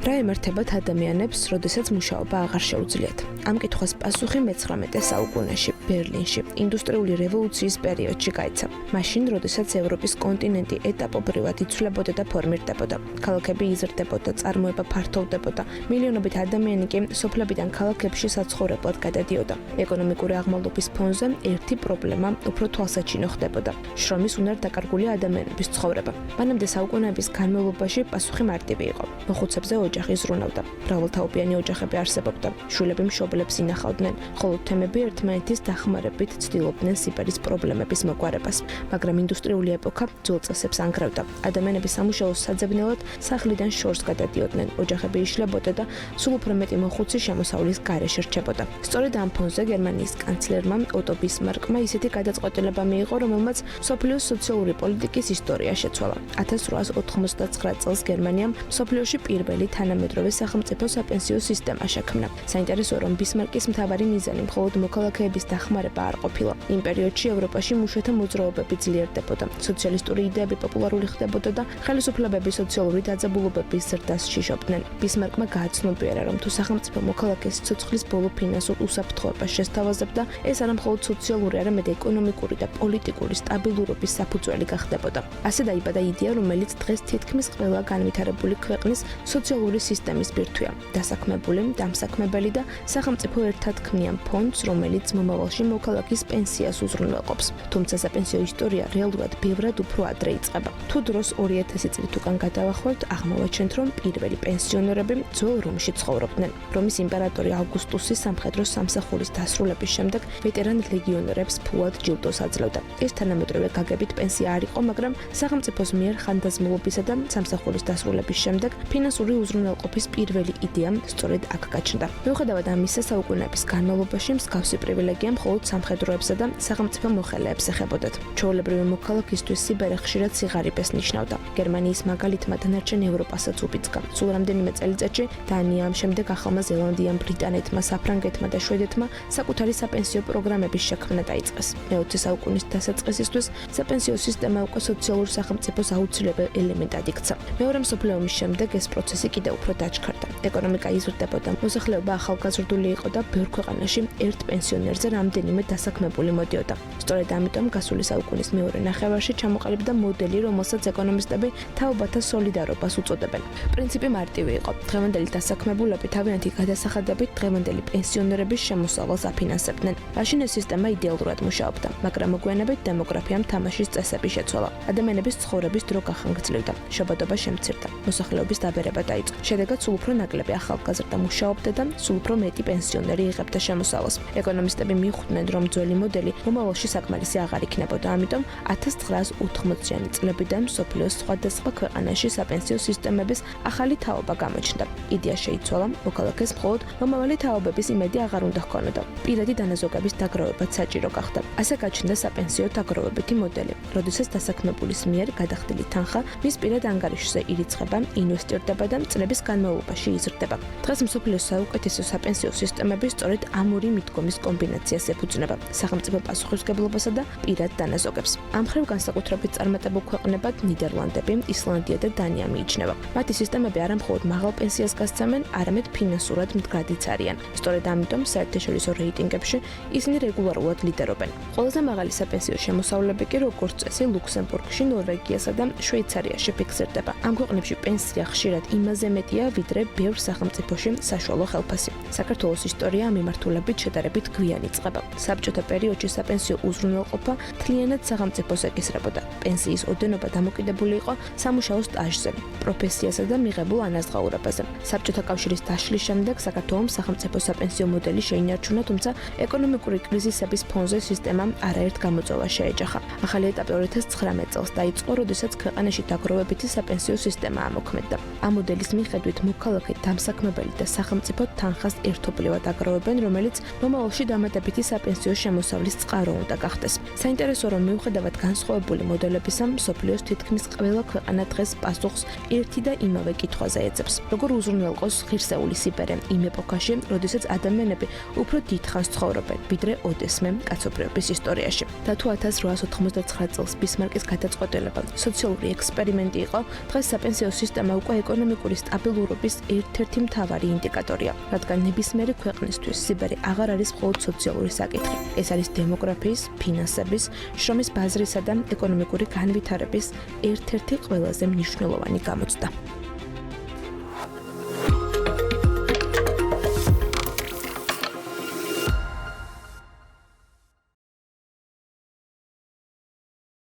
რა ემართებათ ადამიანებს, როდესაც მუშაობა აღარ შეუძლიათ? ამ კითხვას პასუხი მე-19 საუკუნეში, ბერლინში, ინდუსტრიული რევოლუციის პერიოდში გაიცა. მაშინ, როდესაც ევროპის კონტინენტი ეტაპობრივად იცვლებოდა და ფორმირდებოდა. ქალაქები იზრდებოდა, წარმოება ფართოვდებოდა. მილიონობით ადამიანი კი სოფლებიდან ქალაქებში საცხოვრებლად გადადიოდა. ეკონომიკური აღმავლობის ფონზე ერთი პრობლემა უფრო თვალსაჩინო ხდებოდა. შრომის უნარ-დაკარგული ადამიანების ცხოვრება. მანამდე საუკუნეების განმავლობაში პასუხი მარტივი იყო. მოხუცებზე ოჯახი ზრუნავდა. მრავალთაობიანი ოჯახები არსებობდა. შვილები მშობლებს ინახავდნენ, ხოლო თემები ერთმანეთის დახმარებით ცდილობდნენ სიბერის პრობლემების მოგვარებას. მაგრამ ინდუსტრიული ეპოქა ძველ წესებს ანგრევდა. ადამიანები სამუშაოს საძებნელად სახლიდან შორს გადადიოდნენ, ოჯახები იშლებოდა და სულ უფრო მეტი მოხუცი შემოსავლის გარეშე რჩებოდა. სწორედ ამ ფონზე გერმანიის კანცლერმა ოტო ბისმარკმა ისეთი გადაწყვეტილება მიიღო, რომელმაც მსოფლიოს სოციალური პოლიტიკის ისტორია შეცვალა. 1899 წელს გერმანიამ მსოფლიოში პირველი თანამედროვე სახელმწიფო საპენსიო სისტემა შექმნა. საინტერესოა, რომ ბისმარკის მთავარი მიზანი მხოლოდ მოქალაქეების დახმარება არ ყოფილა. იმ პერიოდში ევროპაში მუშათა მოძრაობები ძლიერდებოდა, სოციალისტური იდეები პოპულარული ხდებოდა და ხელისუფლებები სოციალური დაძაბულობების ზრდას შიშობდნენ. ბისმარკმა გააცნობიერა, რომ თუ სახელმწიფო მოქალაქეს ცოცხლის ბოლო ფინანსურ უსაფრთხოებას შესთავაზებდა, ეს არა მხოლოდ სოციალური, არამედ ეკონომიკური და პოლიტიკური სტაბილურობის საფუძველი გახდებოდა. ასე დაიბადა იდეა, რომელიც დღეს თითქმის ყველა განვითარებული ქვეყნის სოციალური სისტემის ბირთვია. დასაქმებული, დამსაქმებელი და სახელმწიფო ერთად ქმნიან ფონდს, რომელიც მომავალში მოქალაქის პენსიას უზრუნველყოფს. თუმცა საპენსიო ისტორია რეალურად ბევრად უფრო ადრე იწყება. თუ დროს 2000 წლით უკან გადავახვალთ, აღმოვაჩენთ, რომ პირველი პენსიონერები ძველ რომში ცხოვრობდნენ. რომის იმპერატორი ავგუსტუსი სამხედრო სამსახურის დასრულების შემდეგ ვეტერან ლეგიონერებს ფულად ჯილდოს აძლევდა. ეს თანამედროვე გაგებით პენსია არ იყო, მაგრამ სახელმწიფოს მიერ ხანდაზმულობისა და სამსახურის დასრულების შემდეგ ფინანსური უზრუნველყოფის პირველი იდეა სწორედ აქ გაჩნდა. მიუხედავად ამისა, საუკუნეების განმავლობაში მსგავსი პრივილეგია მხოლოდ სამხედროებსა და სახელმწიფო მოხელეებს ეხებოდათ. ჩვეულებრივი მოქალაქისთვის სიბერე ხშირად სიღარიბეს ნიშნავდა. გერმანიის მაგალითმა დანარჩენ ევროპასაც უბიძგა. სულ რამდენიმე წელიწადში დანიამ, შემდეგ ახალმა ზელანდიამ, ბრიტანეთმა, საფრანგეთმა და შვედეთმა საკუთარი საპენსიო პროგრამების შექმნა დაიწყეს. მე-20 საუკუნის დასაწყისისთვის საპენსიო სისტემა უკვე სოციალურ სახელმწიფოს აუცილებელ ელემენტად იქცა. მეორე მსოფლიო ომის შემდეგ ეს პროცესი კიდევ უფრო დაჩქარდა. ეკონომიკა იზრდებოდა, მოსახლეობა ახალგაზრდული იყო და ბევრ ქვეყანაში ერთ პენსიონერზე რამდენიმე დასაქმებული მოდიოდა. სწორედ ამიტომ გასული საუკუნის მეორე ნახევარში ჩამოყალიბდა მოდელი, რომელსაც ეკონომისტები თაობათა სოლიდარობას უწოდებენ. პრინციპი მარტივი იყო. დღევანდელი დასაქმებულები თავიანთი გადასახადებით დღევანდელი პენსიონერების შემოსავალს აფინანსებდნენ. მაშინ ეს სისტემა იდეალურად მუშაობდა, მაგრამ მოგვიანებით დემოგრაფიამ თამაშის წესები შეცვალა. ადამიანების ცხოვრების დრო გახანგრძლივდა, შობადობა შემცირდა, მოსახლეობის დაბერება დაიწყო. შედეგად სულ უფრო ნაკლები ახალგაზრდა მუშაობდა და სულ უფრო მეტი პენსიონერი იღებდა შემოსავალს. ეკონომისტები მიხვდნენ, რომ ძველი მოდელი მომავალში საკმარისი აღარ იქნებოდა, ამიტომ 1980-იანი წლებიდან მსოფლიოს სხვადასხვა ქვეყანაში საპენსიო სისტემების ახალი თაობა გამოჩნდა. იდეა შეიცვალა, მოქალაქეს მხოლოდ მომავალი თაობების იმედი აღარ უნდა ჰქონოდა. პირადი დანაზოგების დაგროვებაც საჭირო გახდა. ასე გაჩნდა საპენსიო დაგროვებითი მოდელი, როდესაც დასაქმებულის მიერ გადახდილი თანხა მის პირად ანგარიშზე ირიცხება, ინვესტირდება და წლების განმავლობაში იზრდება. დღეს მსოფლიოს საუკეთესო საპენსიო სისტემები სწორედ ამ ორი მიდგომის კომბინაციას ეფუძნება: სახელმწიფო პასუხისმგებლობასა და პირად დანაზოგებს. ამ მხრივ განსაკუთრებით წარმატებულ ქვეყნებად ნიდერლანდები, ისლანდია და დანია მიიჩნევა. მათი სისტემები არა მხოლოდ მაღალ პენსიას გასცემენ, არამედ ფინანსურად მდგრადიც არიან. სწორედ ამიტომ საერთაშორისო რეიტინგებში ისინი რეგულარულად ლიდერობენ. ყველაზე მაღალი საპენსიო შემოსავლები კი როგორც წესი ლუქსემბურგში, ნორვეგიასა და შვეიცარიაში ფიქსირდება. ამ ქვეყნებში პენსია ხშირად იმაზე მეტია, ვიდრე ბევრ სახელმწიფოში საშუალო ხელფასი. საქართველოს ისტორია ამ მიმართულებით შედარებით გვიან იწყება. საბჭოთა პერიოდში საპენსიო უზრუნველყოფა მთლიანად სახელმწიფოს ეკისრებოდა. პენსიის ოდენობა დამოკიდებული იყო სამუშაო სტაჟზე, პროფესიასა და მიღებულ ანაზღაურებაზე. საბჭოთა კავშირის დაშლის შემდეგ საქართველოს სახელმწიფო საპენსიო მოდელი შეინარჩუნა, თუმცა ეკონომიკური კრიზისების ფონზე სისტემამ არაერთ გამოწვევას შეეჯახა. ახალი ეტაპი 2019 წელს დაიწყო, როდესაც ქვეყანაში დაგროვებითი საპენსიო სისტემა ამოქმედდა. ამ მოდელის მიხედვით მოქალაქე, დამსაქმებელი და სახელმწიფო თანხას ერთობლივად აგროვებენ, რომელიც მომავალში დამატებითი საპენსიო შემოსავლის წყარო უნდა გახდეს. საინტერესოა, რომ მიუხედავად განსხვავებული მოდელებისა, მსოფლიოს თითქმის ყველა ქვეყანა დღეს პასუხს ერთი და იმავე კითხვაზე ეძებს: როგორ უზრუნველყოს ღირსეული სიბერე იმ ეპოქაში, როდესაც ადამიანები უფრო დიდ ხანს ცხოვრობენ, ვიდრე ოდესმე კაცობრიობის ისტორიაში. და თუ 1899 წელს ბისმარკის გადაწყვეტილება სოციალური ექსპერიმენტი იყო, დღეს საპენსიო სისტემა უკვე ეკონომიკური სტაბილურობის ერთ-ერთი მთავარი ინდიკატორია, რადგან ნებისმიერი ქვეყნისთვის სიბერი აღარ არის მხოლოდ სოციალური საკითხი. ეს არის დემოგრაფიის, ფინანსების, შრომის ბაზრისა და ეკონომიკური განვითარების ერთ-ერთი ყველაზე მნიშვნელოვანი გამოცდა.